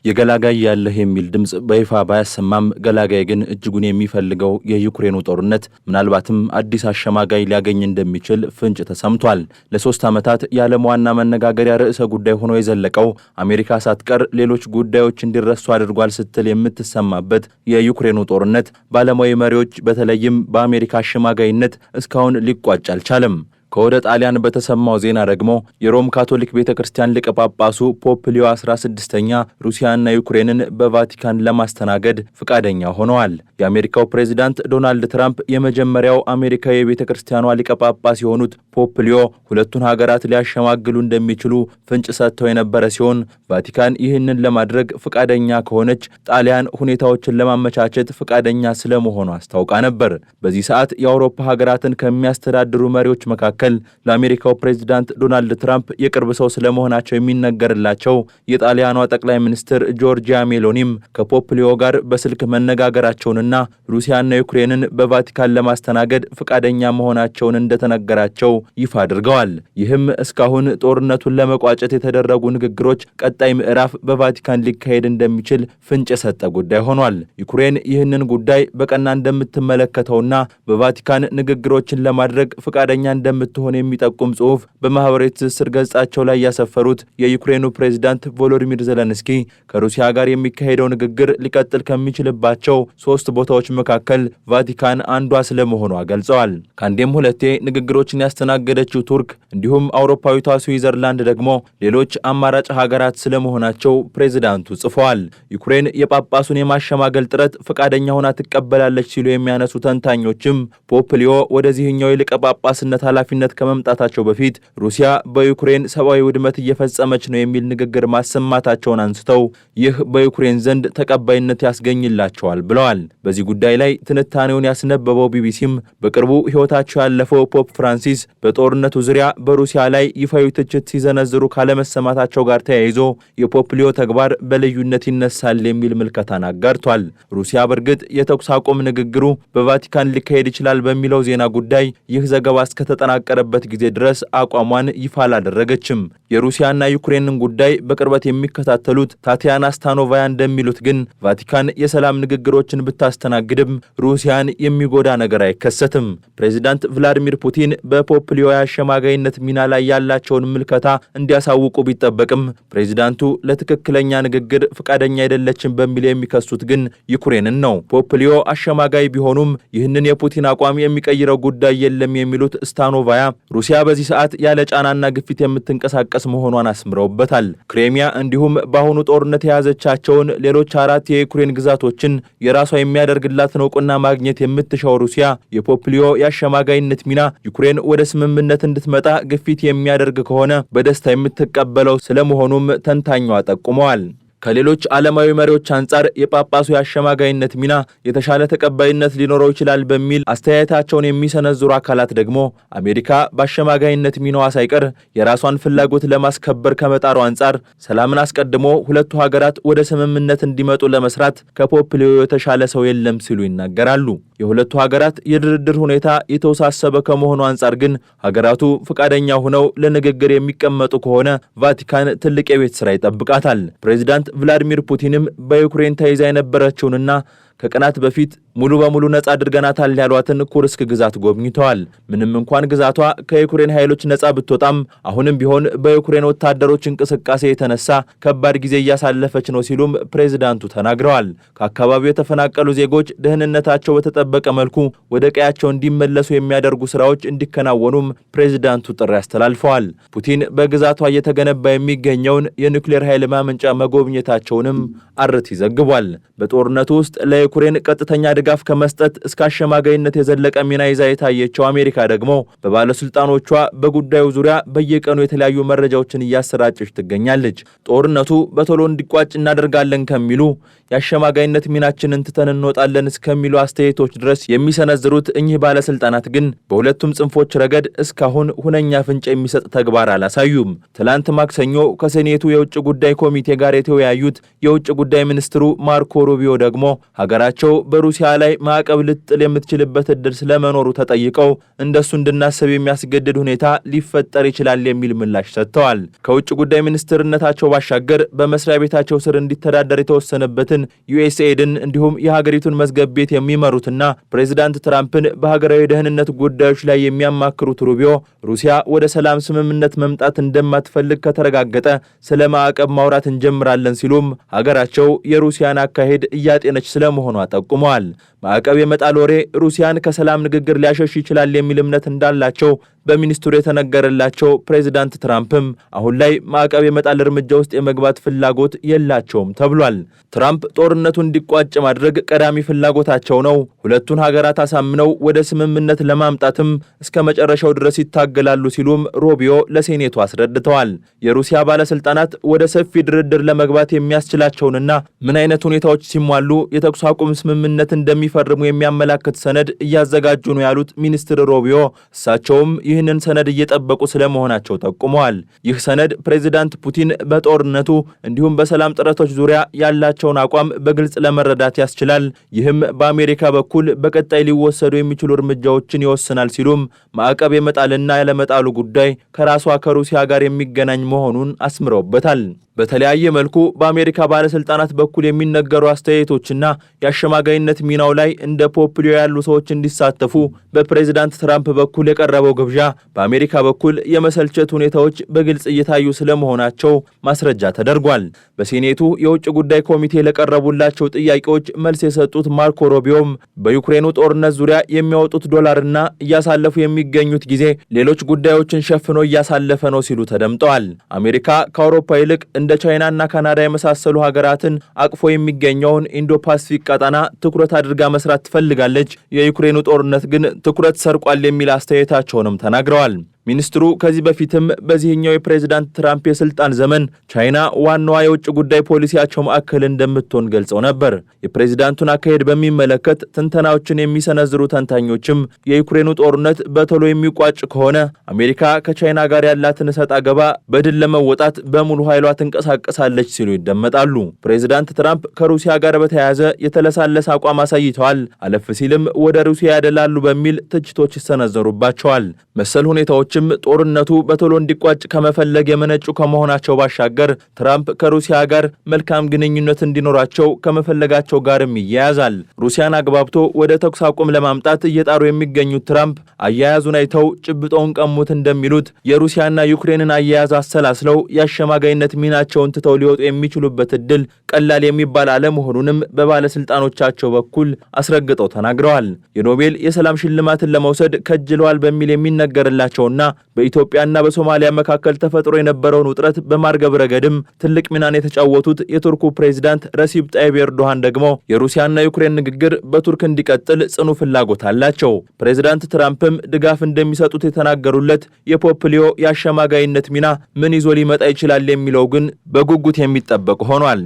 የገላጋይ ያለህ የሚል ድምጽ በይፋ ባያሰማም ገላጋይ ግን እጅጉን የሚፈልገው የዩክሬኑ ጦርነት ምናልባትም አዲስ አሸማጋይ ሊያገኝ እንደሚችል ፍንጭ ተሰምቷል። ለ3 ዓመታት የዓለም ዋና መነጋገሪያ ርዕሰ ጉዳይ ሆኖ የዘለቀው አሜሪካ ሳትቀር ሌሎች ጉዳዮች እንዲረሱ አድርጓል ስትል የምትሰማበት የዩክሬኑ ጦርነት በዓለማዊ መሪዎች በተለይም በአሜሪካ አሸማጋይነት እስካሁን ሊቋጭ አልቻለም። ከወደ ጣሊያን በተሰማው ዜና ደግሞ የሮም ካቶሊክ ቤተክርስቲያን ሊቀ ጳጳሱ ፖፕ ሊዮ 16ኛ ሩሲያና ዩክሬንን በቫቲካን ለማስተናገድ ፍቃደኛ ሆነዋል። የአሜሪካው ፕሬዝዳንት ዶናልድ ትራምፕ የመጀመሪያው አሜሪካዊ የቤተክርስቲያኗ ሊቀ ጳጳስ የሆኑት ፖፕ ሊዮ ሁለቱን ሀገራት ሊያሸማግሉ እንደሚችሉ ፍንጭ ሰጥተው የነበረ ሲሆን ቫቲካን ይህንን ለማድረግ ፍቃደኛ ከሆነች ጣሊያን ሁኔታዎችን ለማመቻቸት ፍቃደኛ ስለመሆኑ አስታውቃ ነበር። በዚህ ሰዓት የአውሮፓ ሀገራትን ከሚያስተዳድሩ መሪዎች መካከል ለአሜሪካው ፕሬዝዳንት ዶናልድ ትራምፕ የቅርብ ሰው ስለመሆናቸው የሚነገርላቸው የጣሊያኗ ጠቅላይ ሚኒስትር ጆርጂያ ሜሎኒም ከፖፕ ሊዮ ጋር በስልክ መነጋገራቸውንና ሩሲያና ዩክሬንን በቫቲካን ለማስተናገድ ፍቃደኛ መሆናቸውን እንደተነገራቸው ይፋ አድርገዋል። ይህም እስካሁን ጦርነቱን ለመቋጨት የተደረጉ ንግግሮች ቀጣይ ምዕራፍ በቫቲካን ሊካሄድ እንደሚችል ፍንጭ የሰጠ ጉዳይ ሆኗል። ዩክሬን ይህንን ጉዳይ በቀና እንደምትመለከተውና በቫቲካን ንግግሮችን ለማድረግ ፍቃደኛ እንደምትሆን የሚጠቁም ጽሑፍ በማህበራዊ ትስስር ገጻቸው ላይ ያሰፈሩት የዩክሬኑ ፕሬዝዳንት ቮሎዲሚር ዘለንስኪ ከሩሲያ ጋር የሚካሄደው ንግግር ሊቀጥል ከሚችልባቸው 3 ቦታዎች መካከል ቫቲካን አንዷ ስለመሆኗ ገልጸዋል። ከአንዴም ሁለቴ ንግግሮችን ያስተናገደችው ቱርክ እንዲሁም አውሮፓዊቷ ስዊዘርላንድ ደግሞ ሌሎች አማራጭ ሀገራት ስለመሆናቸው ፕሬዝዳንቱ ጽፈዋል። ዩክሬን የጳጳሱን የማሸማገል ጥረት ፈቃደኛ ሆና ትቀበላለች ሲሉ የሚያነሱ ተንታኞችም ፖፕ ሊዮ ወደዚህኛው የሊቀ ጳጳስነት ኃላፊነት ከመምጣታቸው በፊት ሩሲያ በዩክሬን ሰብአዊ ውድመት እየፈጸመች ነው የሚል ንግግር ማሰማታቸውን አንስተው ይህ በዩክሬን ዘንድ ተቀባይነት ያስገኝላቸዋል ብለዋል። በዚህ ጉዳይ ላይ ትንታኔውን ያስነበበው ቢቢሲም በቅርቡ ሕይወታቸው ያለፈው ፖፕ ፍራንሲስ በጦርነቱ ዙሪያ በሩሲያ ላይ ይፋዊ ትችት ሲዘነዝሩ ካለመሰማታቸው ጋር ተያይዞ የፖፕ ሊዮ ተግባር በልዩነት ይነሳል የሚል ምልከታን አጋርቷል። ሩሲያ በእርግጥ የተኩስ አቁም ንግግሩ በቫቲካን ሊካሄድ ይችላል በሚለው ዜና ጉዳይ ይህ ዘገባ እስከተጠናቀረበት ጊዜ ድረስ አቋሟን ይፋ አላደረገችም። የሩሲያና ዩክሬንን ጉዳይ በቅርበት የሚከታተሉት ታቲያና ስታኖቫያ እንደሚሉት ግን ቫቲካን የሰላም ንግግሮችን ብታስተናግድም ሩሲያን የሚጎዳ ነገር አይከሰትም። ፕሬዚዳንት ቭላዲሚር ፑቲን በፖፕ ሊዮ አሸማጋይነት ሚና ላይ ያላቸውን ምልከታ እንዲያሳውቁ ቢጠበቅም ፕሬዚዳንቱ ለትክክለኛ ንግግር ፍቃደኛ አይደለችም በሚል የሚከሱት ግን ዩክሬንን ነው። ፖፕ ሊዮ አሸማጋይ ቢሆኑም ይህንን የፑቲን አቋም የሚቀይረው ጉዳይ የለም የሚሉት ስታኖቫያ ሩሲያ በዚህ ሰዓት ያለ ጫናና ግፊት የምትንቀሳቀስ መሆኗን አስምረውበታል። ክሬሚያ እንዲሁም በአሁኑ ጦርነት የያዘቻቸውን ሌሎች 4 የዩክሬን ግዛቶችን የራሷ የሚያደርግላትን እውቅና ማግኘት የምትሻው ሩሲያ የፖፕ ሊዮ የአሸማጋይነት ሚና ዩክሬን ወደ ስምምነት እንድትመጣ ግፊት የሚያደርግ ከሆነ በደስታ የምትቀበለው ስለመሆኑም ተንታኟ ጠቁመዋል። ከሌሎች ዓለማዊ መሪዎች አንጻር የጳጳሱ የአሸማጋይነት ሚና የተሻለ ተቀባይነት ሊኖረው ይችላል በሚል አስተያየታቸውን የሚሰነዝሩ አካላት ደግሞ አሜሪካ በአሸማጋይነት ሚናዋ ሳይቀር የራሷን ፍላጎት ለማስከበር ከመጣሩ አንጻር ሰላምን አስቀድሞ ሁለቱ ሀገራት ወደ ስምምነት እንዲመጡ ለመስራት ከፖፕ ሊዮ የተሻለ ሰው የለም ሲሉ ይናገራሉ። የሁለቱ ሀገራት የድርድር ሁኔታ የተወሳሰበ ከመሆኑ አንጻር ግን ሀገራቱ ፈቃደኛ ሆነው ለንግግር የሚቀመጡ ከሆነ ቫቲካን ትልቅ የቤት ስራ ይጠብቃታል። ፕሬዝዳንት ቭላዲሚር ፑቲንም በዩክሬን ተይዛ የነበረችውንና ከቀናት በፊት ሙሉ በሙሉ ነጻ አድርገናታል ያሏትን ኩርስክ ግዛት ጎብኝተዋል። ምንም እንኳን ግዛቷ ከዩክሬን ኃይሎች ነጻ ብትወጣም አሁንም ቢሆን በዩክሬን ወታደሮች እንቅስቃሴ የተነሳ ከባድ ጊዜ እያሳለፈች ነው ሲሉም ፕሬዝዳንቱ ተናግረዋል። ከአካባቢው የተፈናቀሉ ዜጎች ደህንነታቸው በተጠበቀ መልኩ ወደ ቀያቸው እንዲመለሱ የሚያደርጉ ስራዎች እንዲከናወኑም ፕሬዝዳንቱ ጥሪ አስተላልፈዋል። ፑቲን በግዛቷ እየተገነባ የሚገኘውን የኒውክሌር ኃይል ማመንጫ መጎብኘታቸውንም አርቲ ዘግቧል። በጦርነቱ ውስጥ ለዩክሬን ቀጥተኛ ድጋፍ ከመስጠት እስከ አሸማጋይነት የዘለቀ ሚና ይዛ የታየችው አሜሪካ ደግሞ በባለስልጣኖቿ በጉዳዩ ዙሪያ በየቀኑ የተለያዩ መረጃዎችን እያሰራጨች ትገኛለች። ጦርነቱ በቶሎ እንዲቋጭ እናደርጋለን ከሚሉ የአሸማጋይነት ሚናችንን ትተን እንወጣለን እስከሚሉ አስተያየቶች ድረስ የሚሰነዝሩት እኚህ ባለስልጣናት ግን በሁለቱም ጽንፎች ረገድ እስካሁን ሁነኛ ፍንጭ የሚሰጥ ተግባር አላሳዩም። ትላንት ማክሰኞ ከሴኔቱ የውጭ ጉዳይ ኮሚቴ ጋር የተወያዩት የውጭ ጉዳይ ሚኒስትሩ ማርኮ ሩቢዮ ደግሞ ሀገራ ሀገራቸው በሩሲያ ላይ ማዕቀብ ልጥል የምትችልበት እድል ስለመኖሩ ተጠይቀው እንደሱ እንድናስብ የሚያስገድድ ሁኔታ ሊፈጠር ይችላል የሚል ምላሽ ሰጥተዋል። ከውጭ ጉዳይ ሚኒስትርነታቸው ባሻገር በመስሪያ ቤታቸው ስር እንዲተዳደር የተወሰነበትን ዩኤስኤድን እንዲሁም የሀገሪቱን መዝገብ ቤት የሚመሩትና ፕሬዚዳንት ትራምፕን በሀገራዊ ደህንነት ጉዳዮች ላይ የሚያማክሩት ሩቢዮ ሩሲያ ወደ ሰላም ስምምነት መምጣት እንደማትፈልግ ከተረጋገጠ ስለ ማዕቀብ ማውራት እንጀምራለን ሲሉም ሀገራቸው የሩሲያን አካሄድ እያጤነች ስለመሆኗ ጠቁመዋል። ማዕቀብ የመጣል ወሬ ሩሲያን ከሰላም ንግግር ሊያሸሽ ይችላል የሚል እምነት እንዳላቸው በሚኒስትሩ የተነገረላቸው ፕሬዚዳንት ትራምፕም አሁን ላይ ማዕቀብ የመጣል እርምጃ ውስጥ የመግባት ፍላጎት የላቸውም ተብሏል። ትራምፕ ጦርነቱ እንዲቋጭ ማድረግ ቀዳሚ ፍላጎታቸው ነው። ሁለቱን ሀገራት አሳምነው ወደ ስምምነት ለማምጣትም እስከ መጨረሻው ድረስ ይታገላሉ ሲሉም ሩቢዮ ለሴኔቱ አስረድተዋል። የሩሲያ ባለስልጣናት ወደ ሰፊ ድርድር ለመግባት የሚያስችላቸውንና ምን አይነት ሁኔታዎች ሲሟሉ የተኩስ አቁም ስምምነት እንደሚፈርሙ የሚያመላክት ሰነድ እያዘጋጁ ነው ያሉት ሚኒስትር ሩቢዮ እሳቸውም ይህንን ሰነድ እየጠበቁ ስለመሆናቸው ጠቁመዋል። ይህ ሰነድ ፕሬዚዳንት ፑቲን በጦርነቱ እንዲሁም በሰላም ጥረቶች ዙሪያ ያላቸውን አቋም በግልጽ ለመረዳት ያስችላል። ይህም በአሜሪካ በኩል በቀጣይ ሊወሰዱ የሚችሉ እርምጃዎችን ይወስናል ሲሉም ማዕቀብ የመጣልና ያለመጣሉ ጉዳይ ከራሷ ከሩሲያ ጋር የሚገናኝ መሆኑን አስምረውበታል። በተለያየ መልኩ በአሜሪካ ባለስልጣናት በኩል የሚነገሩ አስተያየቶችና የአሸማጋይነት ሚናው ላይ እንደ ፖፕሊዮ ያሉ ሰዎች እንዲሳተፉ በፕሬዝዳንት ትራምፕ በኩል የቀረበው ግብዣ በአሜሪካ በኩል የመሰልቸት ሁኔታዎች በግልጽ እየታዩ ስለመሆናቸው ማስረጃ ተደርጓል። በሴኔቱ የውጭ ጉዳይ ኮሚቴ ለቀረቡላቸው ጥያቄዎች መልስ የሰጡት ማርኮ ሩቢዮም በዩክሬኑ ጦርነት ዙሪያ የሚያወጡት ዶላርና እያሳለፉ የሚገኙት ጊዜ ሌሎች ጉዳዮችን ሸፍኖ እያሳለፈ ነው ሲሉ ተደምጠዋል። አሜሪካ ከአውሮፓ ይልቅ እንደ ቻይናና ካናዳ የመሳሰሉ ሀገራትን አቅፎ የሚገኘውን ኢንዶ ፓሲፊክ ቀጠና ትኩረት አድርጋ መስራት ትፈልጋለች። የዩክሬኑ ጦርነት ግን ትኩረት ሰርቋል የሚል አስተያየታቸውንም ተናግረዋል። ሚኒስትሩ ከዚህ በፊትም በዚህኛው የፕሬዝዳንት ትራምፕ የስልጣን ዘመን ቻይና ዋናዋ የውጭ ጉዳይ ፖሊሲያቸው ማዕከል እንደምትሆን ገልጸው ነበር። የፕሬዝዳንቱን አካሄድ በሚመለከት ትንተናዎችን የሚሰነዝሩ ተንታኞችም የዩክሬኑ ጦርነት በቶሎ የሚቋጭ ከሆነ አሜሪካ ከቻይና ጋር ያላትን እሰጥ አገባ በድል ለመወጣት በሙሉ ኃይሏ ትንቀሳቀሳለች ሲሉ ይደመጣሉ። ፕሬዝዳንት ትራምፕ ከሩሲያ ጋር በተያያዘ የተለሳለሰ አቋም አሳይተዋል። አለፍ ሲልም ወደ ሩሲያ ያደላሉ በሚል ትችቶች ይሰነዘሩባቸዋል። መሰል ሁኔታዎች ጦርነቱ በቶሎ እንዲቋጭ ከመፈለግ የመነጩ ከመሆናቸው ባሻገር ትራምፕ ከሩሲያ ጋር መልካም ግንኙነት እንዲኖራቸው ከመፈለጋቸው ጋርም ይያያዛል። ሩሲያን አግባብቶ ወደ ተኩስ አቁም ለማምጣት እየጣሩ የሚገኙት ትራምፕ አያያዙን አይተው ጭብጦውን ቀሙት እንደሚሉት የሩሲያና ዩክሬንን አያያዝ አሰላስለው የአሸማጋይነት ሚናቸውን ትተው ሊወጡ የሚችሉበት እድል ቀላል የሚባል አለመሆኑንም በባለስልጣኖቻቸው በኩል አስረግጠው ተናግረዋል። የኖቤል የሰላም ሽልማትን ለመውሰድ ከጅለዋል በሚል የሚነገርላቸውና በኢትዮጵያና በሶማሊያ መካከል ተፈጥሮ የነበረውን ውጥረት በማርገብ ረገድም ትልቅ ሚናን የተጫወቱት የቱርኩ ፕሬዝዳንት ረሲብ ጣይብ ኤርዶሃን ደግሞ የሩሲያና ዩክሬን ንግግር በቱርክ እንዲቀጥል ጽኑ ፍላጎት አላቸው። ፕሬዝዳንት ትራምፕም ድጋፍ እንደሚሰጡት የተናገሩለት የፖፕሊዮ የአሸማጋይነት ሚና ምን ይዞ ሊመጣ ይችላል የሚለው ግን በጉጉት የሚጠበቅ ሆኗል።